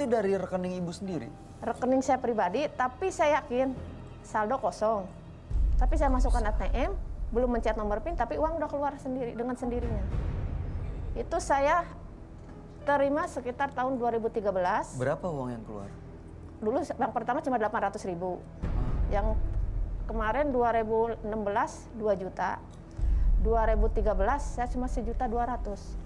Itu dari rekening ibu sendiri? Rekening saya pribadi, tapi saya yakin saldo kosong. Tapi saya masukkan ATM, belum mencet nomor PIN, tapi uang udah keluar sendiri dengan sendirinya. Itu saya terima sekitar tahun 2013. Berapa uang yang keluar? Dulu yang pertama cuma 800.000. Yang kemarin 2016 2 juta. 2013 saya cuma 1.200.000.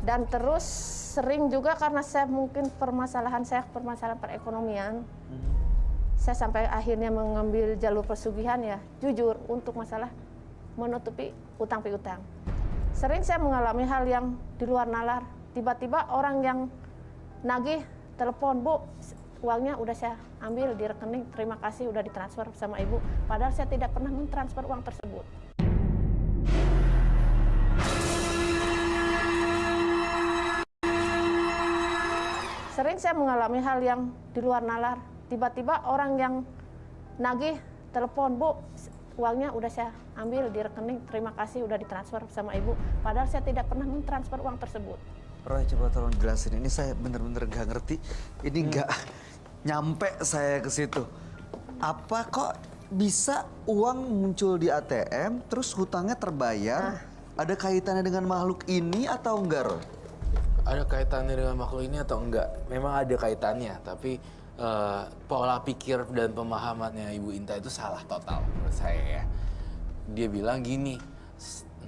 Dan terus sering juga karena saya mungkin permasalahan perekonomian. Saya sampai akhirnya mengambil jalur pesugihan ya, jujur untuk masalah menutupi utang piutang. Sering saya mengalami hal yang di luar nalar. Tiba-tiba orang yang nagih telepon, Bu, uangnya udah saya ambil di rekening, terima kasih udah ditransfer sama ibu. Padahal saya tidak pernah mentransfer uang tersebut. Sering saya mengalami hal yang di luar nalar. Tiba-tiba orang yang nagih telepon, Bu, uangnya udah saya ambil di rekening, terima kasih udah ditransfer sama ibu. Padahal saya tidak pernah mentransfer uang tersebut. Roy, coba tolong jelasin. Ini saya bener-bener gak ngerti. Ini gak nyampe saya ke situ. Apa kok bisa uang muncul di ATM, terus hutangnya terbayar? Ada kaitannya dengan makhluk ini atau enggak, Roy? Ada kaitannya dengan makhluk ini atau enggak? Memang ada kaitannya, tapi pola pikir dan pemahamannya Ibu Inta itu salah total menurut saya ya. Dia bilang gini,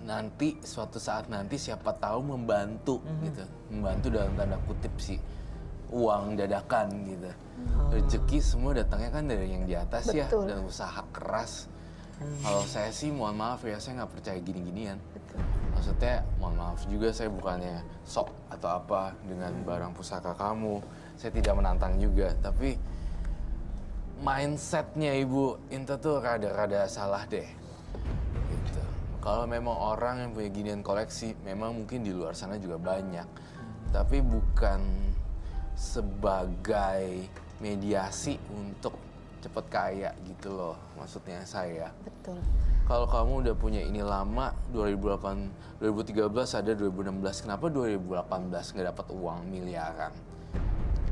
nanti suatu saat nanti siapa tahu membantu gitu. Membantu dalam tanda kutip sih. Uang dadakan gitu. Rezeki semua datangnya kan dari yang di atas. Betul. Ya, dan usaha keras. Kalau saya sih mohon maaf ya, saya nggak percaya gini-ginian. Maksudnya mohon maaf juga, saya bukannya sok atau apa dengan barang pusaka kamu. Saya tidak menantang juga, tapi mindsetnya Ibu Inta tuh rada-rada salah deh. Gitu. Kalau memang orang yang punya ginian koleksi, memang mungkin di luar sana juga banyak. Tapi bukan sebagai mediasi untuk cepet kaya gitu loh, maksudnya saya. Betul. Kalau kamu udah punya ini lama, 2013 ada 2016, kenapa 2018 nggak dapat uang miliaran?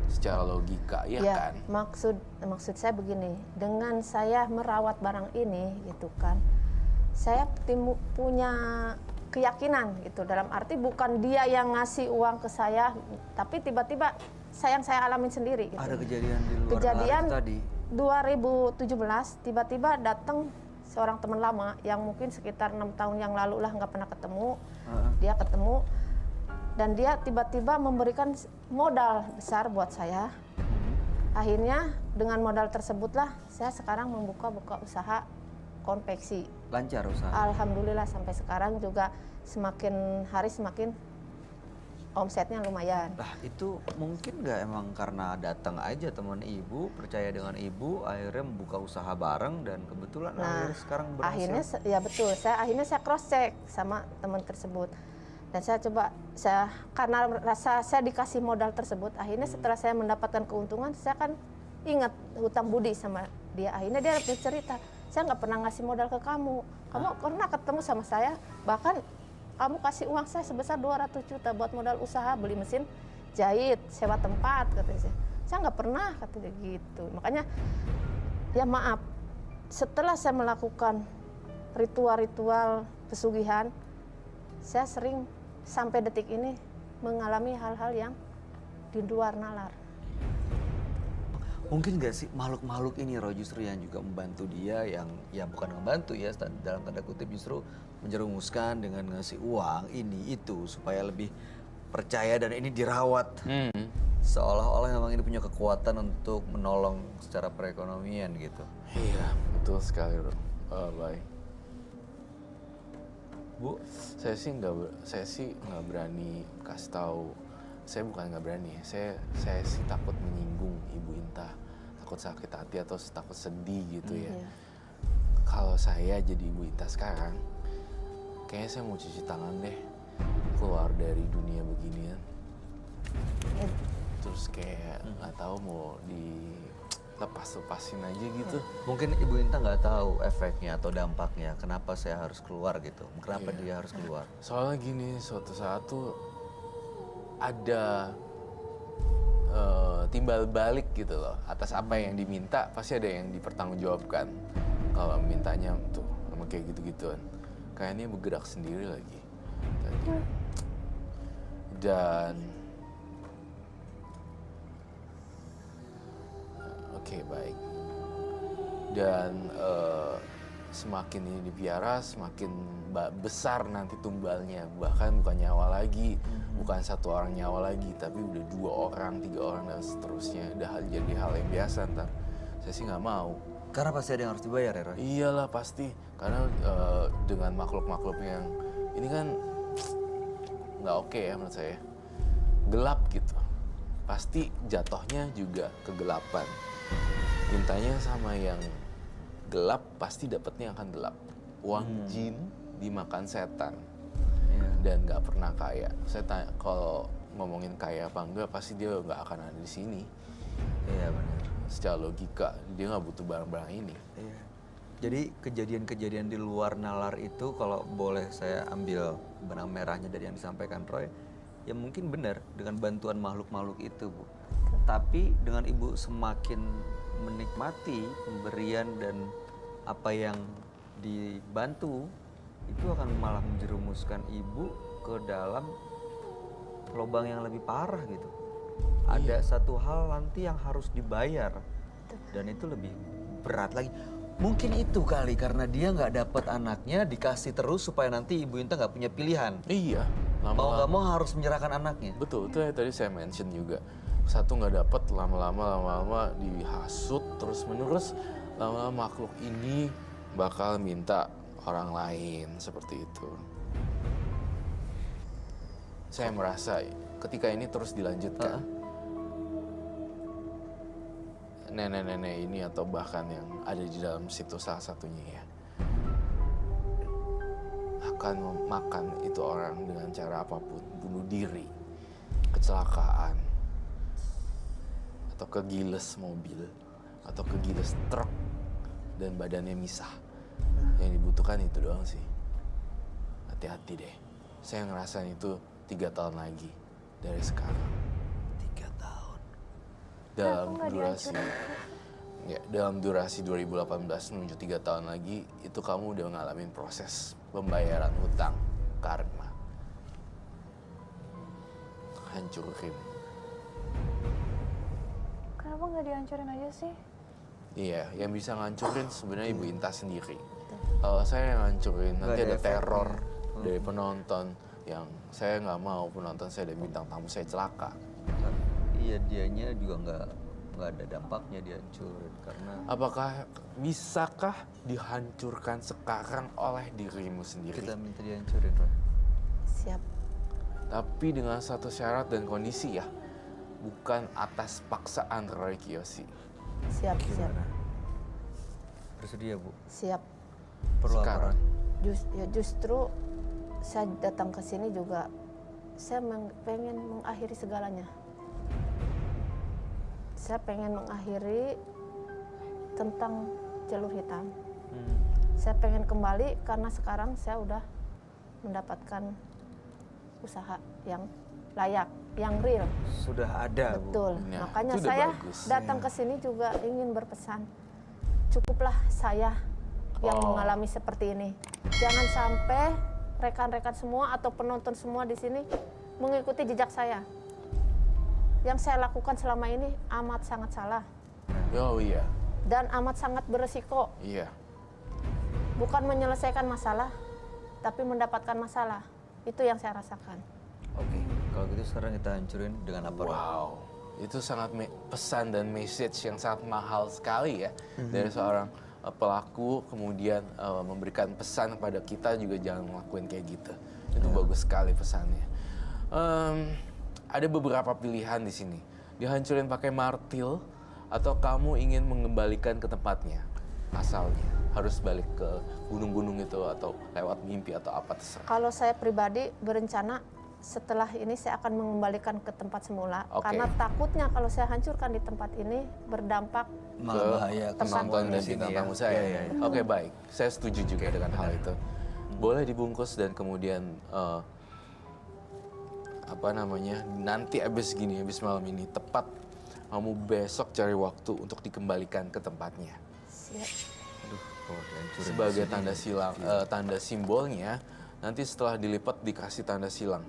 Secara logika, ya kan? Maksud saya begini, dengan saya merawat barang ini, gitu kan, saya punya keyakinan gitu, dalam arti bukan dia yang ngasih uang ke saya, tapi tiba-tiba yang saya alamin sendiri. Gitu. Ada kejadian di luar nalar tadi. 2017 tiba-tiba datang seorang teman lama yang mungkin sekitar 6 tahun yang lalu lah nggak pernah ketemu. Dia ketemu dan dia tiba-tiba memberikan modal besar buat saya. Akhirnya dengan modal tersebutlah saya sekarang membuka usaha konveksi. Lancar usaha? Alhamdulillah sampai sekarang juga semakin hari semakin omsetnya lumayan. Nah itu mungkin nggak emang karena datang aja teman ibu, percaya dengan ibu, akhirnya membuka usaha bareng dan kebetulan akhirnya sekarang berhasil? Akhirnya, ya betul, akhirnya saya cross check sama teman tersebut. Dan saya coba, karena rasa saya dikasih modal tersebut, akhirnya setelah saya mendapatkan keuntungan, saya kan ingat hutang budi sama dia. Akhirnya dia bercerita, saya nggak pernah ngasih modal ke kamu pernah ketemu sama saya, bahkan kamu kasih uang saya sebesar 200 juta buat modal usaha, beli mesin jahit, sewa tempat, katanya. Saya nggak pernah, katanya gitu. Makanya, ya maaf, setelah saya melakukan ritual-ritual pesugihan, saya sering sampai detik ini mengalami hal-hal yang di luar nalar. Mungkin nggak sih makhluk-makhluk ini Roy justru yang juga membantu dia, yang ya bukan membantu ya, dalam tanda kutip justru menjerumuskan dengan ngasih uang ini itu supaya lebih percaya dan ini dirawat. Seolah-olah memang ini punya kekuatan untuk menolong secara perekonomian gitu. Iya, betul sekali, bro. Baik. Bu, saya sih nggak berani kasih tahu. Saya bukan nggak berani, saya sih takut menyinggung Ibu Inta, takut sakit hati atau takut sedih gitu ya. Kalau saya jadi Ibu Inta sekarang, kayaknya saya mau cuci tangan deh, keluar dari dunia beginian. Terus kayak nggak tahu mau dilepas-lepasin aja gitu. mungkin Ibu Inta nggak tahu efeknya atau dampaknya, kenapa saya harus keluar gitu, kenapa dia harus keluar. Soalnya gini, suatu saat tuh ada timbal balik gitu loh. Atas apa yang diminta pasti ada yang dipertanggungjawabkan. Kalau mintanya tuh sama kayak gitu-gituan. Kayaknya bergerak sendiri lagi. Dan oke, baik. Dan semakin ini dipiara, semakin besar nanti tumbalnya. Bahkan bukan nyawa lagi, bukan satu orang nyawa lagi, tapi udah 2 orang, 3 orang dan seterusnya. Udah jadi hal yang biasa ntar. Saya sih nggak mau. Karena pasti ada yang harus dibayar ya Roy? Iyalah pasti, karena dengan makhluk-makhluk yang ini kan nggak oke ya menurut saya. Gelap gitu, pasti jatuhnya juga kegelapan. Mintanya sama yang gelap, pasti dapatnya akan gelap. Uang jin dimakan setan, dan nggak pernah kaya. Saya tanya, kalau ngomongin kaya apa enggak, pasti dia nggak akan ada di sini. Iya benar. Secara logika, dia nggak butuh barang-barang ini. Iya. Jadi kejadian-kejadian di luar nalar itu kalau boleh saya ambil benang merahnya dari yang disampaikan Roy, ya mungkin benar dengan bantuan makhluk-makhluk itu, Bu. Tapi dengan Ibu semakin menikmati pemberian dan apa yang dibantu, itu akan malah menjerumuskan Ibu ke dalam lubang yang lebih parah gitu. Ada satu hal nanti yang harus dibayar dan itu lebih berat lagi. Mungkin itu kali karena dia nggak dapat anaknya, dikasih terus supaya nanti Ibu Inta nggak punya pilihan. Iya, Mau nggak mau harus menyerahkan anaknya. betul, itu yang tadi saya mention juga. Satu nggak dapat, lama-lama dihasut terus menerus, lama-lama makhluk ini bakal minta orang lain seperti itu. Saya merasa ketika ini terus dilanjutkan, nenek-nenek ini atau bahkan yang ada di dalam situ salah satunya ya, akan memakan itu orang dengan cara apapun, bunuh diri, kecelakaan, atau kegiles mobil, atau kegiles truk, dan badannya misah. Yang dibutuhkan itu doang sih. Hati-hati deh. Saya ngerasain itu 3 tahun lagi dari sekarang. 3 tahun. Dalam durasi 2018 menuju 3 tahun lagi, itu kamu udah ngalamin proses pembayaran hutang karma. Hancurin. Kenapa nggak dihancurin aja sih? Iya, yang bisa ngancurin sebenarnya Ibu Inta sendiri. Kalau saya yang ngancurin, Nggak nanti ada ada teror efeknya. dari penonton yang saya nggak mau penonton saya dan bintang tamu saya celaka. Iya, dianya juga nggak ada dampaknya dihancurin karena Bisakah dihancurkan sekarang oleh dirimu sendiri? kita minta dihancurin, Roy. Siap. Tapi dengan satu syarat dan kondisi ya, bukan atas paksaan Roy Kiyoshi. Siap. Gimana? Bersedia, Bu? Siap. Perlu Sekarang. apa? Justru saya datang ke sini juga saya pengen mengakhiri segalanya. Saya pengen mengakhiri tentang jalur hitam. Saya pengen kembali karena sekarang saya udah mendapatkan usaha yang layak, yang real. Sudah ada, Bu. Betul. Nah, Makanya itu udah saya bagus. datang ke sini juga ingin berpesan. Cukuplah saya yang mengalami seperti ini. Jangan sampai rekan-rekan semua atau penonton semua di sini mengikuti jejak saya. Yang saya lakukan selama ini amat sangat salah Oh iya, dan amat sangat beresiko. iya. Bukan menyelesaikan masalah, tapi mendapatkan masalah. Itu yang saya rasakan. Oke, kalau gitu sekarang kita hancurin dengan apa, Roy? Wow, itu sangat pesan dan message yang sangat mahal sekali ya dari seorang pelaku, kemudian memberikan pesan kepada kita juga jangan ngelakuin kayak gitu. Itu bagus sekali pesannya. Ada beberapa pilihan di sini. Dihancurin pakai martil atau kamu ingin mengembalikan ke tempatnya asalnya. Harus balik ke gunung-gunung itu atau lewat mimpi atau apa terserah. Kalau saya pribadi berencana setelah ini saya akan mengembalikan ke tempat semula. Oke. Karena takutnya kalau saya hancurkan di tempat ini berdampak Malah bahaya ke penonton semua dan di sini bintang ya. tamu saya. Iya, iya, iya. Oke, baik, saya setuju juga dengan hal itu. Boleh dibungkus dan kemudian nanti abis malam ini tepat kamu besok cari waktu untuk dikembalikan ke tempatnya. Siap. Aduh, kalau dihancurin Sebagai di sini. tanda silang, tanda simbolnya, nanti setelah dilipat dikasih tanda silang.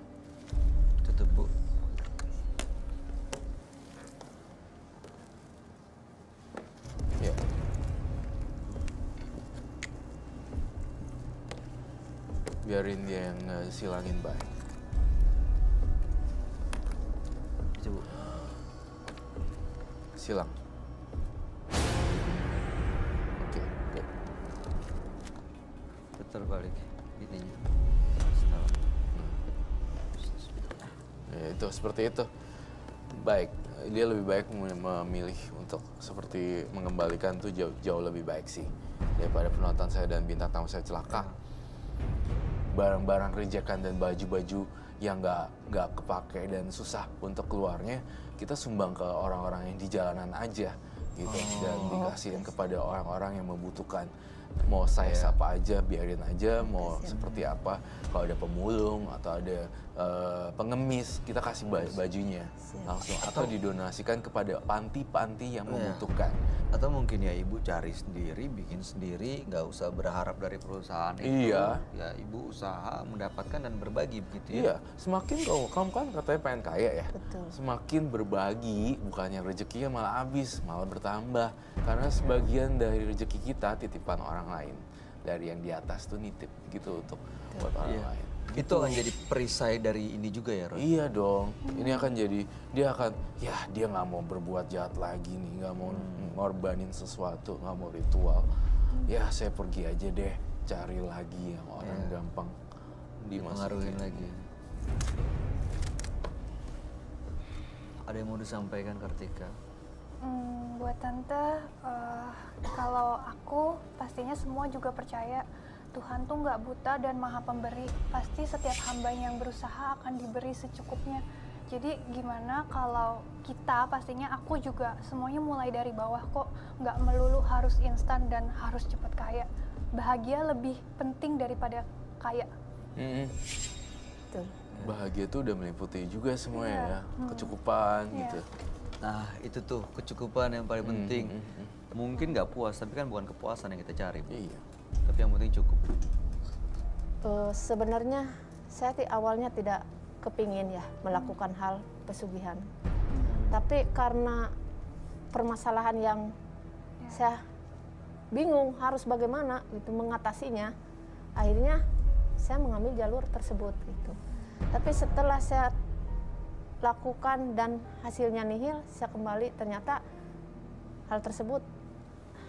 Tutup, Bu. Ya. Biarin dia yang silangin baik. Itu, Bu. Silang. Oke, good. Putar balik ininya. Setelah. Ya, itu seperti itu. Baik, dia lebih baik memilih untuk seperti mengembalikan tuh jauh lebih baik sih daripada penonton saya dan bintang tamu saya celaka. Barang-barang rejekan dan baju-baju yang nggak kepake dan susah untuk keluarnya, kita sumbang ke orang-orang yang di jalanan aja gitu dan dikasihin kepada orang-orang yang membutuhkan. Mau saya sapa aja, biarin aja, mau seperti apa. Kalau ada pemulung atau ada pengemis, kita kasih bajunya langsung. Atau didonasikan kepada panti-panti yang membutuhkan. Atau mungkin ya ibu cari sendiri, bikin sendiri, nggak usah berharap dari perusahaan itu. Iya. Ya ibu usaha mendapatkan dan berbagi begitu ya. Iya, semakin kamu kan katanya pengen kaya ya. Betul. Semakin berbagi, bukannya rezekinya malah habis, malah bertambah. Karena sebagian dari rezeki kita titipan orang lain. Dari yang di atas tuh nitip gitu untuk buat orang Iya. lain. Itu akan jadi perisai dari ini juga ya, Roy? Iya dong, ini akan jadi, dia nggak mau berbuat jahat lagi nih, nggak mau ngorbanin sesuatu, nggak mau ritual. Ya saya pergi aja deh, cari lagi yang orang gampang Dipengaruhin dimasukin. lagi. Ada yang mau disampaikan, Kartika? Buat tante, kalau aku pastinya semua juga percaya Tuhan tuh nggak buta dan maha pemberi. Pasti setiap hambanya yang berusaha akan diberi secukupnya. Jadi gimana kalau kita, pastinya aku juga semuanya mulai dari bawah kok. Nggak melulu harus instan dan harus cepat kaya. Bahagia lebih penting daripada kaya. Betul. Bahagia tuh udah meliputi juga semua Iya. ya, kecukupan Iya. gitu. Nah itu tuh kecukupan yang paling penting. Mungkin nggak puas, tapi kan bukan kepuasan yang kita cari, Bu. Iya. Tapi yang penting cukup. Sebenarnya saya awalnya tidak kepingin ya melakukan hal pesugihan. Tapi karena permasalahan yang saya bingung harus bagaimana gitu mengatasinya, akhirnya saya mengambil jalur tersebut gitu. Tapi setelah saya lakukan dan hasilnya nihil, saya kembali ternyata hal tersebut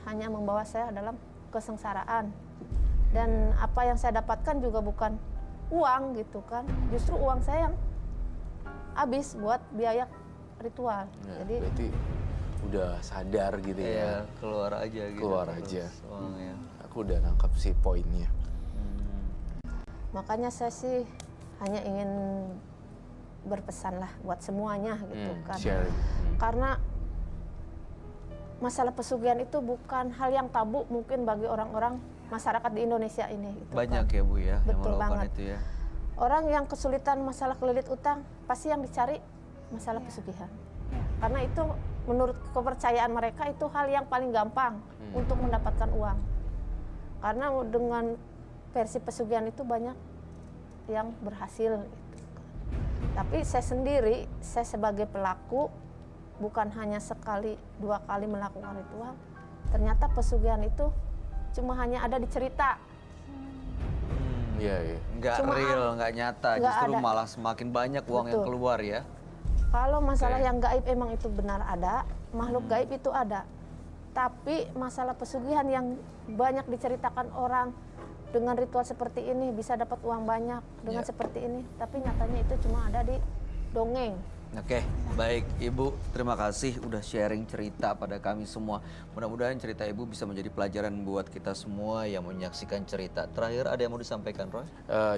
hanya membawa saya dalam kesengsaraan. Dan apa yang saya dapatkan juga bukan uang gitu kan, justru uang saya yang habis buat biaya ritual. Ya, Jadi berarti udah sadar gitu Iya, ya. keluar aja gitu. Keluar terus aja. uangnya. Aku udah nangkep sih poinnya. makanya saya sih hanya ingin berpesan lah buat semuanya gitu kan. Sharing. Karena masalah pesugihan itu bukan hal yang tabu mungkin bagi orang-orang masyarakat di Indonesia ini. Gitu Banyak kan. ya Bu ya yang Betul melakukan banget. itu ya. Orang yang kesulitan masalah kelilit utang pasti yang dicari masalah pesugihan. Karena itu menurut kepercayaan mereka itu hal yang paling gampang untuk mendapatkan uang. Karena dengan versi pesugihan itu banyak yang berhasil. Gitu. Tapi saya sendiri, saya sebagai pelaku bukan hanya sekali, 2 kali melakukan ritual. Ternyata pesugihan itu cuma hanya ada di cerita. Iya, iya. Nggak Cuma real, nggak nyata, nggak justru ada. malah semakin banyak uang yang Betul. keluar ya. Kalau masalah Oke. yang gaib emang itu benar ada, makhluk gaib itu ada. Tapi masalah pesugihan yang banyak diceritakan orang dengan ritual seperti ini bisa dapat uang banyak dengan Ya. seperti ini, tapi nyatanya itu cuma ada di dongeng. Oke, baik Ibu, terima kasih udah sharing cerita pada kami semua. Mudah-mudahan cerita Ibu bisa menjadi pelajaran buat kita semua yang menyaksikan cerita. Terakhir ada yang mau disampaikan, Roy?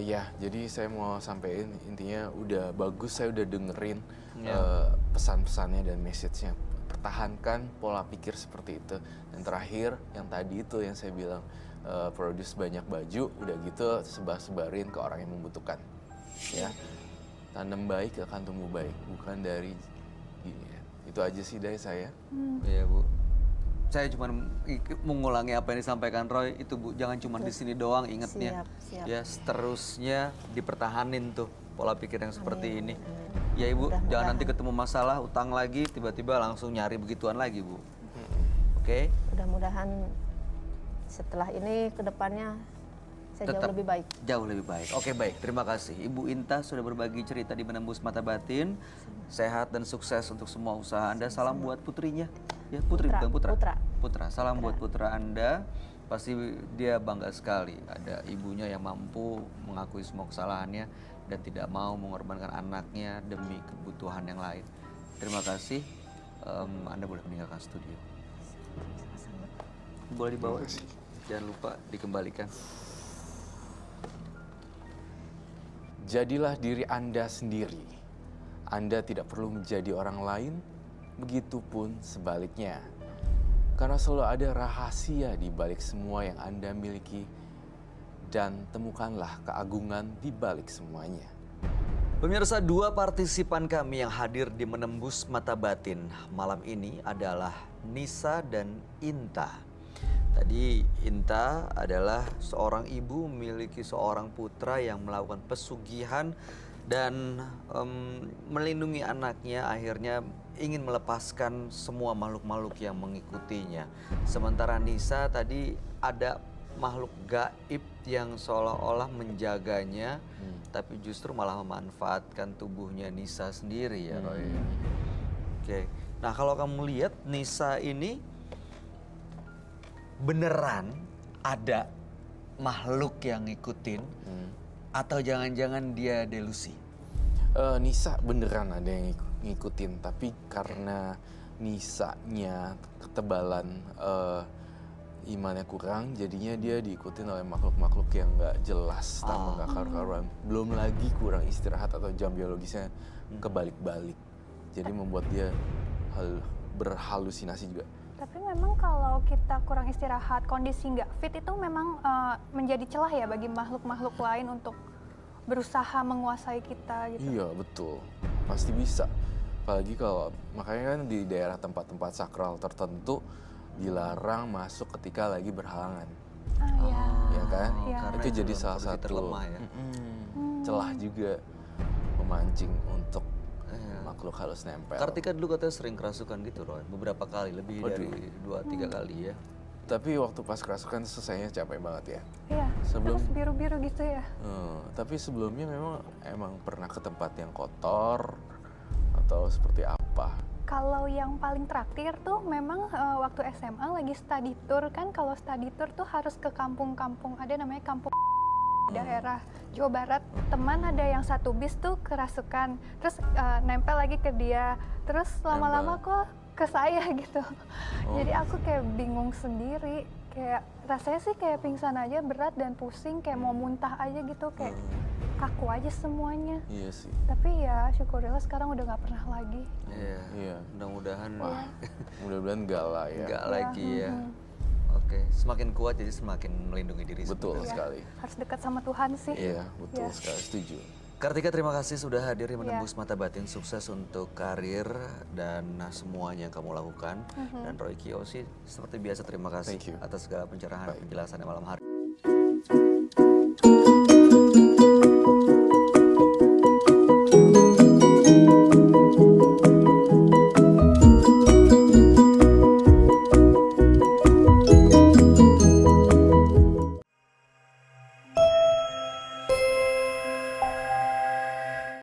Ya, jadi saya mau sampaikan intinya udah bagus, saya udah dengerin Ya. pesan-pesannya dan message-nya. Pertahankan pola pikir seperti itu. Dan terakhir, yang tadi itu yang saya bilang, produce banyak baju, udah gitu sebar-sebarin ke orang yang membutuhkan. Ya. tanam baik akan tumbuh baik, bukan dari gini ya. Itu aja sih dari saya. Iya Bu. Saya cuma mengulangi apa yang disampaikan Roy itu Bu, jangan cuma di sini doang ingetnya. Siap. Ya seterusnya dipertahanin tuh pola pikir yang seperti ini. Amin. Ya Ibu, Mudah-mudahan. jangan nanti ketemu masalah utang lagi tiba-tiba langsung nyari begituan lagi Bu. Oke? Mudah-mudahan setelah ini ke depannya saya jauh lebih baik. Jauh lebih baik. Oke baik, terima kasih. Ibu Inta sudah berbagi cerita di Menembus Mata Batin. Sehat dan sukses untuk semua usaha Anda. Salam buat putrinya. Ya putri Putra, bukan putra. putra. Putra. Salam buat putra Anda. Pasti dia bangga sekali ada ibunya yang mampu mengakui semua kesalahannya dan tidak mau mengorbankan anaknya demi kebutuhan yang lain. Terima kasih. Anda boleh meninggalkan studio. Boleh dibawa. Jangan lupa dikembalikan. Jadilah diri Anda sendiri. Anda tidak perlu menjadi orang lain, begitupun sebaliknya. Karena selalu ada rahasia di balik semua yang Anda miliki, dan temukanlah keagungan di balik semuanya. Pemirsa, dua partisipan kami yang hadir di Menembus Mata Batin malam ini adalah Nisa dan Inta. Tadi Inta adalah seorang ibu memiliki seorang putra yang melakukan pesugihan dan melindungi anaknya, akhirnya ingin melepaskan semua makhluk-makhluk yang mengikutinya. Sementara Nisa tadi ada makhluk gaib yang seolah-olah menjaganya, tapi justru malah memanfaatkan tubuhnya Nisa sendiri ya Roy. Oke, nah kalau kamu lihat Nisa ini beneran ada makhluk yang ngikutin atau jangan-jangan dia delusi? Nisa beneran ada yang ngikutin, tapi karena Nisanya ketebalan imannya kurang, jadinya dia diikutin oleh makhluk-makhluk yang nggak jelas, tanpa nggak karu-karuan. Belum lagi kurang istirahat atau jam biologisnya kebalik-balik, jadi membuat dia berhalusinasi juga. Tapi memang kalau kita kurang istirahat, kondisi nggak fit itu memang menjadi celah ya bagi makhluk-makhluk lain untuk berusaha menguasai kita gitu. Iya betul, pasti bisa. Apalagi kalau, makanya kan di daerah tempat-tempat sakral tertentu dilarang masuk ketika lagi berhalangan. Iya. Ya kan? Iya. Karena Itu jadi dalam salah kondisi satu terlemah ya. celah juga memancing untuk makhluk halus nempel. Kartika dulu katanya sering kerasukan gitu Roy, beberapa kali, lebih dari 2-3 kali ya. Tapi waktu pas kerasukan selesainya capek banget ya. Iya. Sebelum- Terus biru-biru gitu ya. Tapi sebelumnya emang pernah ke tempat yang kotor atau seperti apa? Kalau yang paling traktir tuh memang waktu SMA lagi study tour kan, kalau study tour tuh harus ke kampung-kampung, ada namanya kampung daerah Jawa Barat. Teman ada yang satu bis tuh kerasukan, terus nempel lagi ke dia, terus lama-lama kok ke saya gitu. Jadi aku kayak bingung sendiri, kayak rasanya sih kayak pingsan aja, berat dan pusing, kayak mau muntah aja gitu, kayak kaku aja semuanya. Iya sih. Tapi ya syukurlah sekarang udah nggak pernah lagi. Iya. Mudah-mudahan Mudah-mudahan enggak lah ya. enggak lagi ya. Oke, semakin kuat jadi semakin melindungi diri Betul sendiri. sekali. Harus dekat sama Tuhan sih. Iya, betul Iya. sekali, setuju. Kartika, terima kasih sudah hadir di Menembus Mata Batin. Sukses untuk karir dan semuanya yang kamu lakukan. Dan Roy Kiyoshi seperti biasa terima kasih Thank you. atas segala pencerahan penjelasannya malam hari.